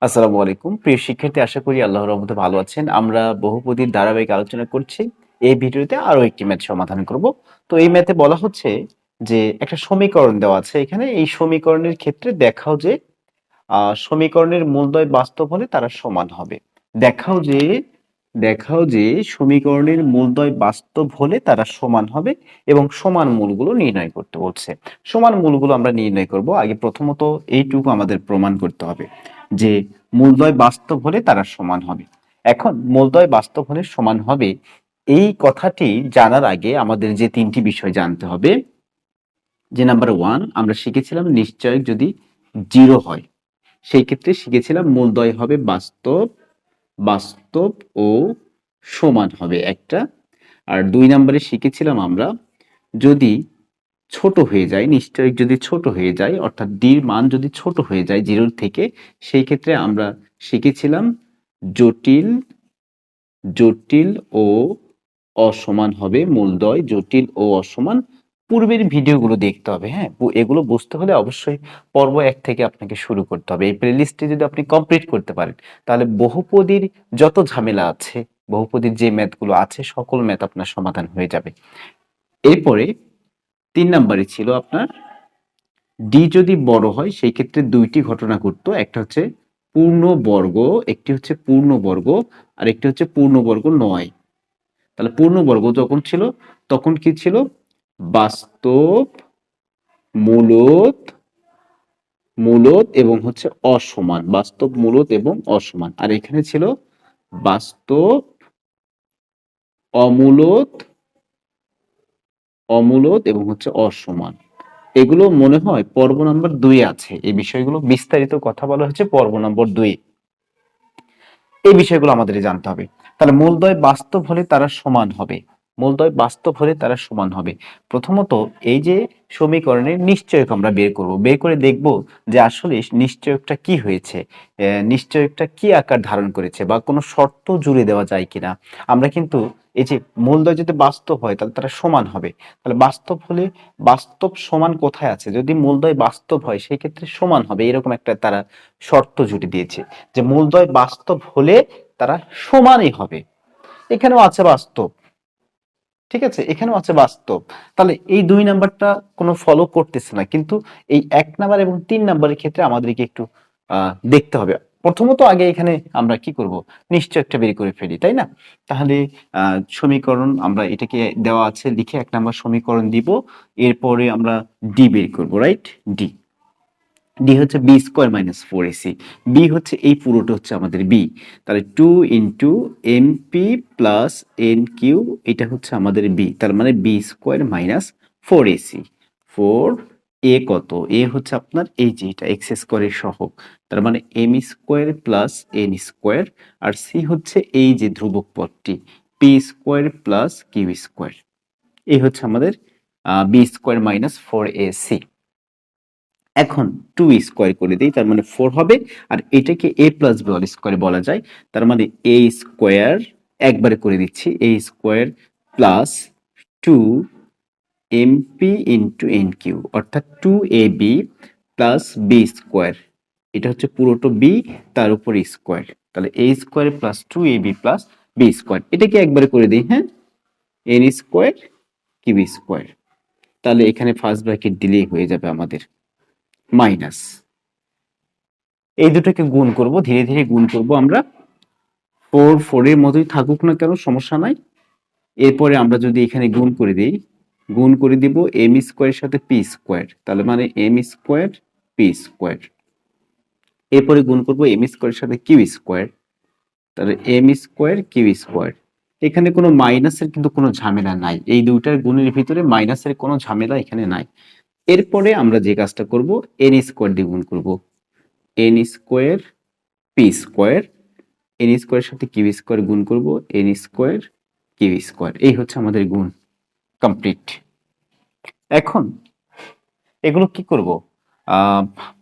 আসসালামু আলাইকুম প্রিয় শিক্ষার্থী, আশা করি আল্লাহর রহমতে ভালো আছেন। আমরা বহুপদীর ধারাবাহিক আলোচনা করছি। এই ভিডিওতে আরো একটি ম্যাথ সমাধান করব। তো এই ম্যাথে বলা হচ্ছে যে একটা সমীকরণ দেওয়া আছে এখানে। এই সমীকরণের ক্ষেত্রে দেখাও যে সমীকরণের মূলদ্বয় বাস্তব হলে তারা সমান হবে। দেখাও যে দেখাও যে সমীকরণের মূলদ্বয় বাস্তব হলে তারা সমান হবে এবং সমান মূলগুলো নির্ণয় করতে বলছে। সমান মূলগুলো আমরা নির্ণয় করব। আগে প্রথমত এইটুকু আমাদের প্রমাণ করতে হবে যে মূলদ্বয় বাস্তব হলে তারা সমান হবে। এখন মূলদ্বয় বাস্তব হলে সমান হবে এই কথাটি জানার আগে আমাদের যে তিনটি বিষয় জানতে হবে। যে নাম্বার 1 আমরা শিখেছিলাম নিশ্চয়ক যদি 0 হয় সেই ক্ষেত্রে শিখেছিলাম মূলদ্বয় হবে বাস্তব, বাস্তব ও সমান হবে একটা। আর 2 নম্বরে শিখেছিলাম আমরা যদি ছোট হয়ে যায়, নিশ্চয়ক যদি ছোট হয়ে যায় অর্থাৎ d এর মান যদি ছোট হয়ে যায় 0 থেকে, সেই ক্ষেত্রে আমরা শিখেছিলাম জটিল, জটিল ও অসমান হবে মূলদ্বয়, জটিল ও অসমান। পূর্বের ভিডিওগুলো দেখতে হবে, হ্যাঁ? এগুলো বুঝতে হলে অবশ্যই পর্ব 1 থেকে আপনাকে শুরু করতে হবে। এই প্লেলিস্টটি যদি আপনি কমপ্লিট করতে পারেন, তাহলে বহুপদীর যত ঝামেলা আছে, বহুপদীর যে ম্যাথগুলো আছে সকল ম্যাথ আপনার সমাধান হয়ে যাবে। এরপরে 3 নাম্বারে ছিল আপনার ডি যদি বড় হয় সেই ক্ষেত্রে 2টি ঘটনা ঘটতো। একটা হচ্ছে পূর্ণবর্গ, একটি হচ্ছে পূর্ণবর্গ আর একটি হচ্ছে পূর্ণবর্গ নয়। তাহলে পূর্ণবর্গ যখন ছিল তখন কি ছিল? বাস্তব, মূলদ, মূলদ এবং হচ্ছে অসমান। বাস্তব, মূলদ এবং অসমান। আর এখানে ছিল বাস্তব, অমূলদ, অমূলদ এবং হচ্ছে অসমান। এগুলো মনে হয় পর্ব নাম্বার 2 আছে। এই বিষয়গুলো বিস্তারিত কথা বলা হচ্ছে পর্ব নম্বর 2। এই বিষয়গুলো আমাদের জানতে হবে। তাহলে মূলদ্বয় বাস্তব হলে তারা সমান হবে। মূলদ্বয় বাস্তব হলে তারা সমান হবে। প্রথমত এই যে সমীকরণের নিশ্চয়ক আমরা বের করব। বের করে দেখব যে আসলে নিশ্চয়কটা কি হয়েছে, নিশ্চয়কটা কি আকার ধারণ করেছে বা কোনো শর্ত জুড়ে দেওয়া যায় কিনা। আমরা কিন্তু এই যে মূলদ্বয় যদি বাস্তব হয় তাহলে তারা সমান হবে। তাহলে বাস্তব হলে বাস্তব সমান কোথায় আছে? যদি মূলদ্বয় বাস্তব হয় সেই ক্ষেত্রে সমান হবে, এরকম একটা তারা শর্ত জুড়ে দিয়েছে যে মূলদ্বয় বাস্তব হলে তারা সমানই হবে। এখানেও আছে বাস্তব, ঠিক আছে, এখানেও আছে বাস্তব। তাহলে এই 2 নাম্বারটা কোনো ফলো করতেছে না, কিন্তু এই 1 নাম্বার এবং 3 নাম্বারের ক্ষেত্রে আমাদেরকে একটু দেখতে হবে। প্রথমত আগে এখানে আমরা কি করব, নিশ্চয়কটা বের করে ফেলি, তাই না? তাহলে সমীকরণ আমরা এটাকে দেওয়া আছে লিখে 1 নাম্বার সমীকরণ দিব, এরপরে আমরা ডি বের করব, রাইট? ডি, ডি হচ্ছে B square minus 4ac। B হচ্ছে এই পুরোটা হচ্ছে আমাদের বি। তাহলে 2 into MP plus N Q, এটা হচ্ছে আমাদের বি। তার মানে বি স্কোয়ার মাইনাস 4ac। 4 এ কত? এ হচ্ছে আপনার এই যে এটা এক্স স্কোয়ারের সহগ, তার মানে M square plus N square. আর সি হচ্ছে এই যে ধ্রুবক পদটি P square plus Q square. এই হচ্ছে আমাদের বি স্কোয়ার মাইনাস 4ac। এখন 2 স্কোয়ার করে দিই, তার মানে 4 হবে। আর এটাকে a plus B whole square বলা যায়, তার মানে a স্কোয়ার, একবারে করে দিচ্ছি, a square plus 2 MP into N Q, অর্থাৎ 2ab প্লাস বি স্কোয়ার। এটা হচ্ছে পুরোটা বি, তার উপর স্কোয়ার। তাহলে a square plus 2ab plus B square, এটাকে একবারে করে দিই, হ্যাঁ, এন স্কোয়ার কিউ স্কোয়ার। তাহলে এখানে ফার্স্ট ব্র্যাকেট দিলেই হয়ে যাবে আমাদের মাইনাস, এই দুটোকে গুণ করব, ধীরে ধীরে গুণ করব আমরা। 4 এর মতোই থাকুক না কেন, সমস্যা নাই। এরপরে আমরা যদি এখানে গুণ করে দিই, গুণ করে দিব এম স্কোয়ারের সাথে পি স্কোয়ার, তাহলে মানে এম স্কোয়ার পি স্কোয়ার। এরপরে গুণ করব এম স্কোয়ারের সাথে কিউ স্কোয়ার, তাহলে এম স্কোয়ার কিউ স্কোয়ার। এখানে কোনো মাইনাসের কিন্তু কোনো ঝামেলা নাই, এই দুইটার গুণের ভিতরে মাইনাসের কোনো ঝামেলা এখানে নাই। এরপরে আমরা যে কাজটা করব, এন স্কোয়ার দিয়ে গুণ করব, N square P square. N স্কোয়ারের সাথে কিউ স্কোয়ার গুণ করব, এন স্কোয়ার কিউ স্কোয়ার। এই হচ্ছে আমাদের গুণ কমপ্লিট। এখন এগুলো কি করব,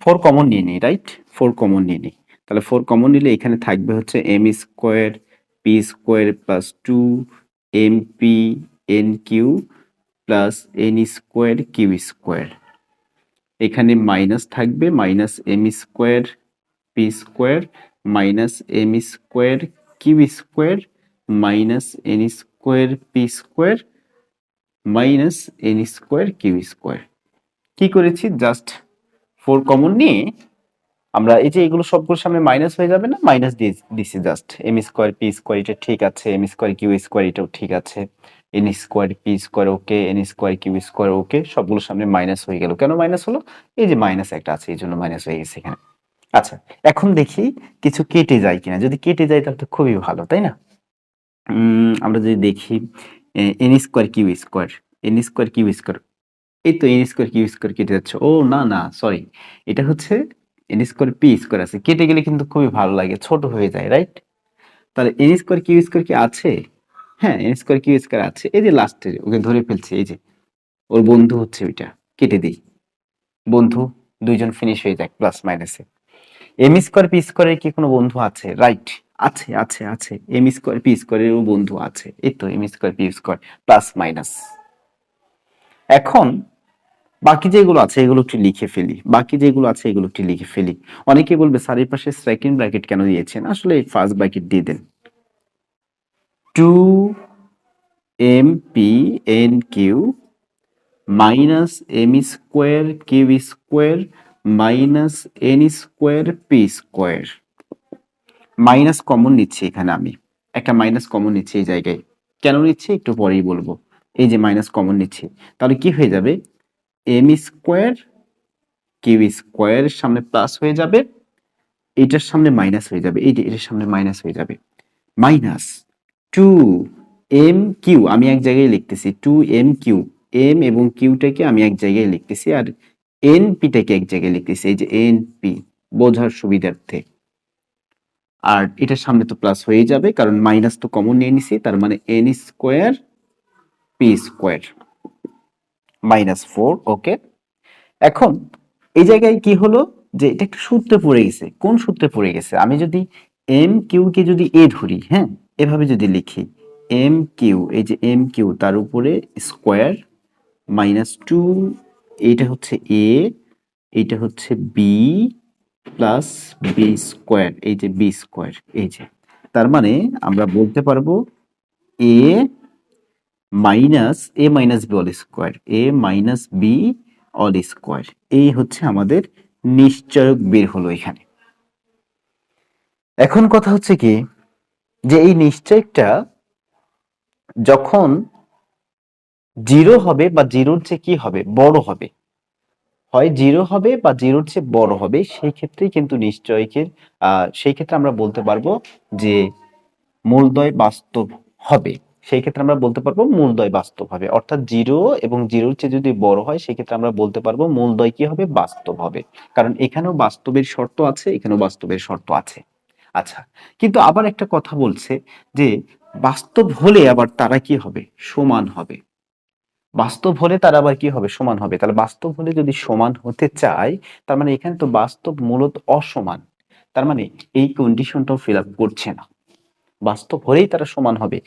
4 কমন নিয়ে নিই, রাইট? 4 কমন নিয়ে নিই। তাহলে 4 কমন নিলে এখানে থাকবে হচ্ছে M square P square plus 2 M P N Q plus N square Q square. এখানে মাইনাস থাকবে, minus M square P square minus M square Q square minus N square P square minus N square Q square. কি করেছি, just 4 common নিয়ে আমরা এই যে এগুলো সবগুলোর সামনে মাইনাস হয়ে যাবে না, মাইনাস দিয়ে দিছি just. M square P square এটা ঠিক আছে, এম স্কোয়ার কিউ স্কোয়ার এটাও ঠিক আছে, N square P square okay, N square Q square okay, সবগুলোর সামনে মাইনাস হয়ে গেল। কেন মাইনাস হলো, এই যে মাইনাস একটা আছে এই জন্য মাইনাস হয়ে গেছে এখানে। আচ্ছা, এখন দেখি কিছু কেটে যায় কিনা। যদি কেটে যায় তাহলে তো খুবই ভালো, তাই না? আমরা যদি দেখি N square Q square, N square Q square, এই তো এন স্কোয়ার কিউ স্কোয়ার কেটে যাচ্ছে। ও না না সরি, এটা হচ্ছে এন স্কোয়ার পি স্কোয়ার আছে, কেটে গেলে কিন্তু খুবই ভালো লাগে, ছোট হয়ে যায়, রাইট? তাহলে এন স্কোয়ার কিউ স্কোয়ার কি আছে? হ্যাঁ, এন স্কোয়ার কিউ স্কোয়ার আছে। এই যে লাস্টে ওকে ধরে ফেলছে, এই যে ওর বন্ধু হচ্ছে ওইটা, কেটে দিই। বন্ধু দুইজন ফিনিশ হয়ে যায় প্লাস মাইনাসে। এম স্কোয়ার পি স্কোয়ারের কি কোনো বন্ধু আছে? রাইট, আছে আছে আছে, এম স্কোয়ার পি স্কোয়ারেরও বন্ধু আছে। এই তো M square P square plus minus. এখন বাকি যেগুলো আছে এগুলো একটু লিখে ফেলি, বাকি যেগুলো আছে এগুলো একটু লিখে ফেলি। অনেকে বলবে স্যার এর পাশে সেকেন্ড ব্র্যাকেট কেন দিয়েছেন? আসলে এই ফার্স্ট ব্র্যাকেট দিয়ে দেন। 2 mp n q minus M square Q square minus N square P square. Minus common নিচ্ছি এখানে, আমি একটা মাইনাস কমন নিচ্ছি এই জায়গায়। কেন নিচ্ছি একটু পরেই বলবো। এই যে মাইনাস কমন নিচ্ছি, তাহলে কি হয়ে যাবে, এম স্কোয়ার কিউ স্কোয়ারের সামনে প্লাস হয়ে যাবে, এটার সামনে মাইনাস হয়ে যাবে, এই যে এটার সামনে মাইনাস হয়ে যাবে, মাইনাস 2 mq, আমি এক জায়গায় লিখতেছি 2mq, এম এবং কিউটাকে আমি এক জায়গায় লিখতেছি আর এন পিটাকে এক জায়গায় লিখতেছি, এই যে এন পি, বোঝার সুবিধার্থে। আর এটার সামনে তো প্লাস হয়ে যাবে কারণ মাইনাস তো কমন নিয়ে নিছি, তার মানে এন স্কোয়ার পি স্কোয়ার -4। ওকে, এখন এই জায়গায় কি হলো যে এটা একটা সূত্রে পড়ে গেছে। কোন সূত্রে পড়ে গেছে? আমি যদি এম কিউ কে যদি এ ধরি, হ্যাঁ, এভাবে যদি লিখি এম কিউ, এই যে এম কিউ তার উপরে স্কোয়ার -2, এইটা হচ্ছে এ, এইটা হচ্ছে বি প্লাস বি স্কোয়ার, এই যে বি স্কোয়ার, এই যে তার মানে আমরা বলতে পারবো এ মাইনাস বি অল স্কোয়ার, এ মাইনাস বি অল স্কোয়ার। এই হচ্ছে আমাদের নিশ্চয়ক বের হলো এখানে। এখন কথা হচ্ছে কি যে এই নিশ্চয়কটা যখন জিরো হবে বা জিরোর চেয়ে কি হবে, বড় হবে, হয় জিরো হবে বা জিরোর চেয়ে বড় হবে, সেই ক্ষেত্রেই কিন্তু নিশ্চয়কের সেই ক্ষেত্রে আমরা বলতে পারবো যে মূলদ্বয় বাস্তব হবে। সেই ক্ষেত্রে আমরা বলতে পারবো মূলদ্বয় বাস্তব হবে, অর্থাৎ জিরো এবং জিরোর চেয়ে যদি বড় হয় সেই ক্ষেত্রে আমরা বলতে পারবো মূলদ্বয় কি হবে, বাস্তব হবে। কারণ এখানেও বাস্তবের শর্ত আছে, এখানেও বাস্তবের শর্ত আছে। আচ্ছা, কিন্তু আবার একটা কথা বলছে যে বাস্তব হলে আবার তারা কি হবে, সমান হবে। বাস্তব হলে তারা আবার কি হবে, সমান হবে। তাহলে বাস্তব হলে যদি সমান হতে চায়, তার মানে এখানে তো বাস্তব মূলত অসমান, তার মানে এই কন্ডিশনটাও ফিল আপ করছে না। বাস্তব হলেই তারা সমান হবে।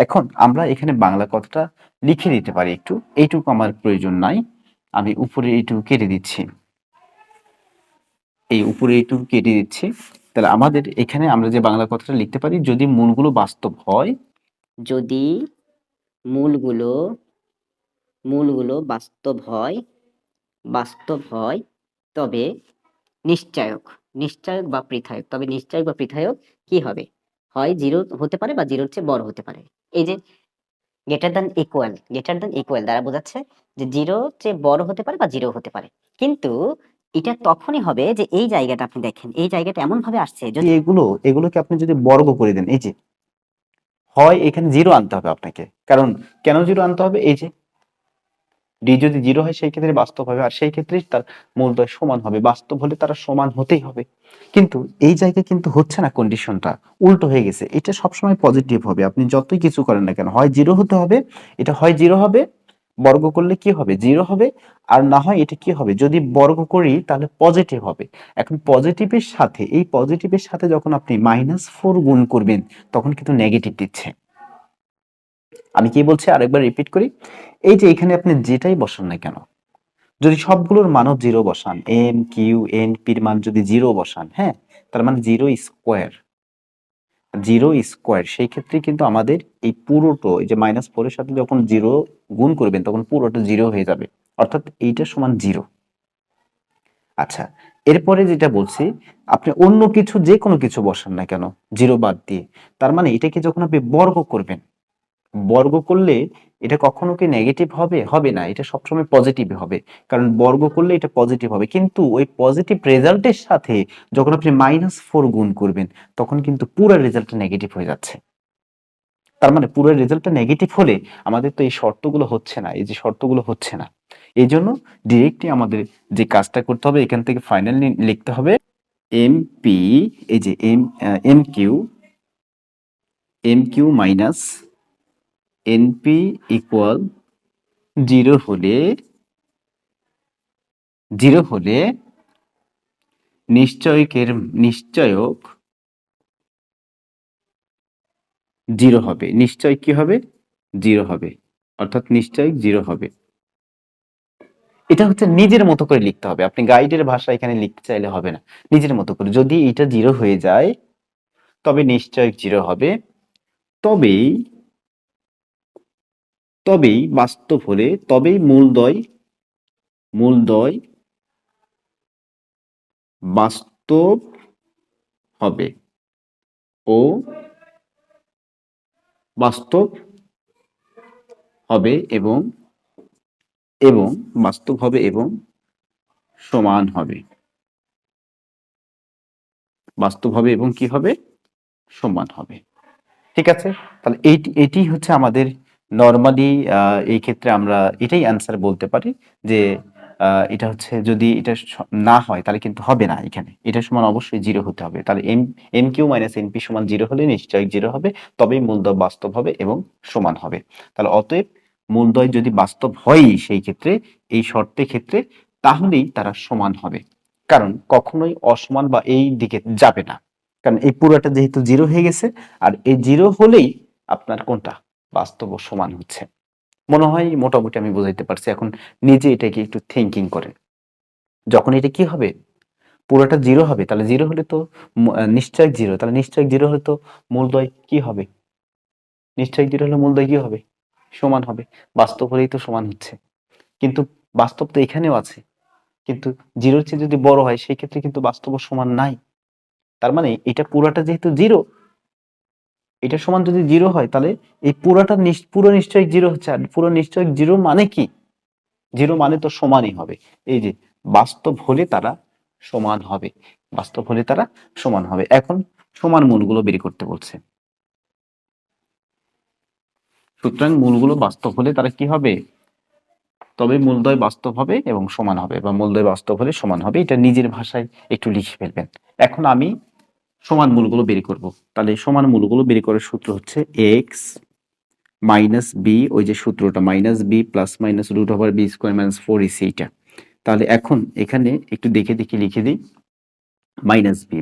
এখন আমরা এখানে বাংলা কথাটা লিখে দিতে পারি একটু, এইটুকু আমার প্রয়োজন নাই, আমি উপরে এইটুকু কেটে দিচ্ছি, এই উপরে এইটুকু কেটে দিচ্ছি। তাহলে আমাদের এখানে আমরা যে বাংলা কথাটা লিখতে পারি, যদি মূলগুলো বাস্তব হয়, যদি মূলগুলো মূলগুলো বাস্তব হয় তবে নিশ্চয়ক বা পৃথায়ক, তবে নিশ্চয়ক বা পৃথায়ক কি হবে, হয় জিরো হতে পারে বা জিরোর চেয়ে বড় হতে পারে। এই যে গ্রেটার দ্যান ইকুয়াল দ্বারা বোঝাচ্ছে যে জিরোর চেয়ে বড় হতে পারে বা জিরো হতে পারে। কিন্তু এটা তখনই হবে যে এই জায়গাটা আপনি দেখেন, এই জায়গাটা এমন ভাবে আসছে যদি এগুলোকে আপনি যদি বর্গ করে দেন, এই যে হয় এখানে জিরো আনতে হবে আপনাকে। কারণ কেন জিরো আনতে হবে, এই যে ডি যদি জিরো হয় সেই ক্ষেত্রে বাস্তব হবে, আর সেই ক্ষেত্রে তার মূলদ্বয় সমান হবে। বাস্তব হলে তারা সমান হতেই হবে, কিন্তু এই জায়গায় কিন্তু হচ্ছে না, কন্ডিশনটা উল্টো হয়ে গেছে। এটা সবসময় পজিটিভ হবে, আপনি যতই কিছু করেন না কেন, হয় জিরো হতে হবে, এটা হয় জিরো হবে, বর্গ করলে কি হবে, জিরো হবে, আর না হয় এটা কি হবে, যদি বর্গ করি তাহলে পজিটিভ হবে। এখন পজিটিভের সাথে, এই পজিটিভের সাথে যখন আপনি -4 গুণ করবেন তখন কিন্তু নেগেটিভ দিচ্ছে। আমি কি বলছি আরেকবার রিপিট করি, এই যে এখানে আপনি যেটাই বসান না কেন, যদি সবগুলোর মানও জিরো বসান, এম কিউ এন পির মান যদি জিরো বসান, হ্যাঁ, তার মানে জিরো স্কোয়ার সেই ক্ষেত্রে কিন্তু আমাদের এই পুরোটো এই যে -4 এর সাথে যখন জিরো গুণ করবেন তখন পুরোটা জিরো হয়ে যাবে, অর্থাৎ এইটা সমান জিরো। আচ্ছা, এরপরে যেটা বলছি, আপনি অন্য কিছু যে কোনো কিছু বসান না কেন জিরো বাদ দিয়ে, তার মানে এটাকে যখন আপনি বর্গ করবেন, বর্গ করলে এটা কখনো কি নেগেটিভ হবে? হবে না, এটা সবসময় পজিটিভ হবে। কারণ বর্গ করলে এটা পজিটিভ হবে, কিন্তু ওই পজিটিভ রেজাল্টের সাথে যখন আপনি -4 গুণ করবেন তখন কিন্তু পুরো রেজাল্টটা নেগেটিভ হয়ে যাচ্ছে। তার মানে পুরো রেজাল্টটা নেগেটিভ হলে আমাদের তো এই শর্তগুলো হচ্ছে না, এই যে শর্তগুলো হচ্ছে না। এই জন্য ডিরেক্টলি আমাদের যে কাজটা করতে হবে, এখান থেকে ফাইনালি লিখতে হবে এমপি, এই যে M Q minus NP equal zero হলে নিশ্চয়ক জিরো হবে। নিশ্চয় কি হবে? জিরো হবে, অর্থাৎ নিশ্চয়ক জিরো হবে। এটা হচ্ছে নিজের মতো করে লিখতে হবে, আপনি গাইডের ভাষা এখানে লিখতে চাইলে হবে না, নিজের মতো করে। যদি এটা জিরো হয়ে যায় তবে নিশ্চয়ক জিরো হবে, তবেই তবেই বাস্তব হলে, তবেই মূলদ্বয় বাস্তব হবে ও বাস্তব হবে এবং বাস্তব হবে এবং সমান হবে। বাস্তব হবে এবং কি হবে? সমান হবে। ঠিক আছে, তাহলে এটি হচ্ছে আমাদের নর্মালি এই ক্ষেত্রে আমরা এটাই অ্যান্সার বলতে পারি যে এটা হচ্ছে যদি এটা না হয় তাহলে কিন্তু হবে না, এখানে এটা সমান অবশ্যই জিরো হতে হবে। তাহলে এম কিউ মাইনাস এনপি সমান জিরো হলে নিশ্চয়ই জিরো হবে, তবেই মূলদ্বয় বাস্তব হবে এবং সমান হবে। তাহলে অতএব মূলদ্বয় যদি বাস্তব হয় সেই ক্ষেত্রে, এই শর্তের ক্ষেত্রে, তাহলেই তারা সমান হবে, কারণ কখনোই অসমান বা এই দিকে যাবে না। কারণ এই পুরোটা যেহেতু জিরো হয়ে গেছে, আর এই জিরো হলেই আপনার কোনটা বাস্তব ও সমান হচ্ছে। মনে হয় মোটামুটি আমি বুঝাইতে পারছি। এখন নিজে এটাকে একটু থিঙ্কিং করেন, যখন এটা কি হবে, পুরোটা জিরো হবে, তাহলে জিরো হলে তো নিশ্চয়ই জিরো, তাহলে নিশ্চয়ই জিরো হলে তো মূলদ্বয় কি হবে? নিশ্চয়ই জিরো হলে মূলদ্বয় কি হবে? সমান হবে। বাস্তব হলেই তো সমান হচ্ছে, কিন্তু বাস্তব তো এখানেও আছে, কিন্তু জিরোর চেয়ে যদি বড় হয় সেই ক্ষেত্রে কিন্তু বাস্তব ও সমান নাই। তার মানে এটা পুরোটা যেহেতু জিরো, এটা সমান যদি জিরো হয় তাহলে এই পুরোটা পুরো নিশ্চয়ই জিরো হচ্ছে, আর পুরো নিশ্চয়ই জিরো মানে কি? জিরো মানে তো সমানই হবে। এই যে বাস্তব হলে তারা সমান হবে, বাস্তব হলে তারা সমান হবে। এখন সমান মূলগুলো বের করতে বলছে, সুতরাং মূলগুলো বাস্তব হলে তারা কি হবে? তবে মূলদ্বয় বাস্তব হবে এবং সমান হবে, বা মূলদ্বয় বাস্তব হলে সমান হবে। এটা নিজের ভাষায় একটু লিখে ফেলবেন। এখন আমি সমান মূলগুলো বের করব। তাহলে সমান মূলগুলো বের করার সূত্র হচ্ছে এক্স মাইনাস বি, ওই যে সূত্রটা minus B plus minus root over B square minus 4ac এইটা। তাহলে এখন এখানে একটু দেখে দেখে লিখে দিই,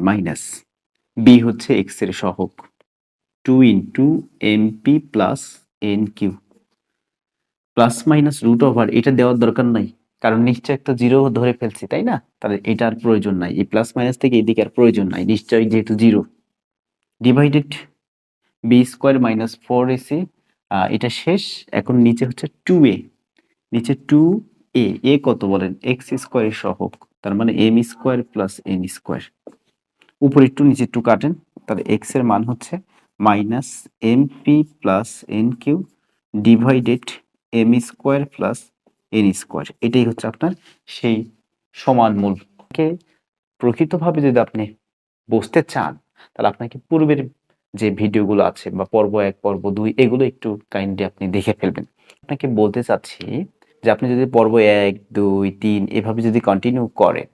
মাইনাস বি হচ্ছে এক্স এর সহগ, 2 into MP plus N Q plus minus root over, এটা দেওয়ার দরকার নাই কারণ নিশ্চয় একটা জিরো ধরে ফেলছি, তাই না? তাহলে এটার প্রয়োজন নাই, এই প্লাস মাইনাস থেকে এদিকে আর প্রয়োজন নাই, নিশ্চয় যেহেতু zero. Divided B square minus 4ac, এটা শেষ। এখন নিচে হচ্ছে 2a, নিচে 2a কত বলেন? এক্স স্কোয়ারের সহগ, তার মানে M square plus N square. উপরে একটু নিচে একটু কাটেন, তাহলে এক্স এর মান হচ্ছে minus MP plus N Q divided M square plus N square. এটাই হচ্ছে আপনার সেই সমান মূলকে প্রকৃতভাবে যদি আপনি বুঝতে চান, তাহলে আপনাকে পূর্বের যে ভিডিওগুলো আছে বা পর্ব 1 পর্ব 2 এগুলো একটু কাইন্ডলি আপনি দেখে ফেলবেন। আপনাকে বলতে চাচ্ছি যে আপনি যদি পর্ব 1 2 3 এভাবে যদি কন্টিনিউ করেন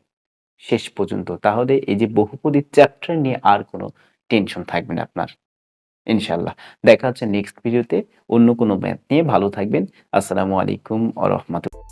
শেষ পর্যন্ত, তাহলে এই যে বহুপদী চ্যাপ্টার নিয়ে আর কোনো টেনশন থাকবে না আপনার, ইনশাল্লাহ। দেখা হচ্ছে নেক্সট ভিডিওতে অন্য কোনো ম্যাথ নিয়ে। ভালো থাকবেন। আসসালামু আলাইকুম ওয়া রাহমাতুল্লাহ।